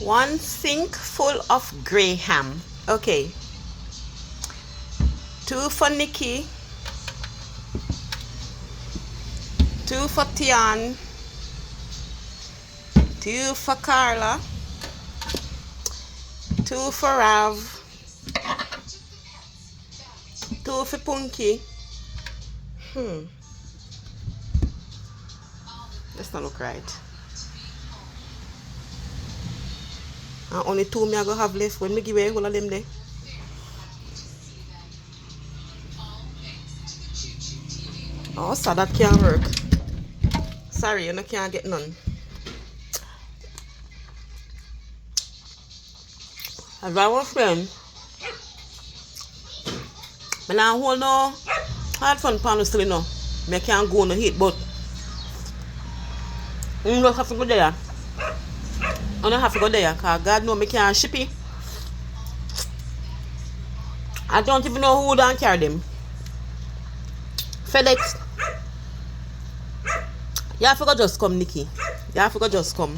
1 sink full of Graham. Okay. 2 for Nikki. 2 for Tian. 2 for Carla. 2 for Rav. 2 for Punky. That's not look right. And only 2 me I go have left when me give away all of them there. Oh, so that can't work. Sorry, you can't get none. As I was saying, I don't hold no hard fun pan still, you know. I can't go on the heat, but I don't have to go there. I don't have to go there because God knows I can't ship it. I don't even know who don't carry them. FedEx. You have to go just come, Nikki. You have to go just come.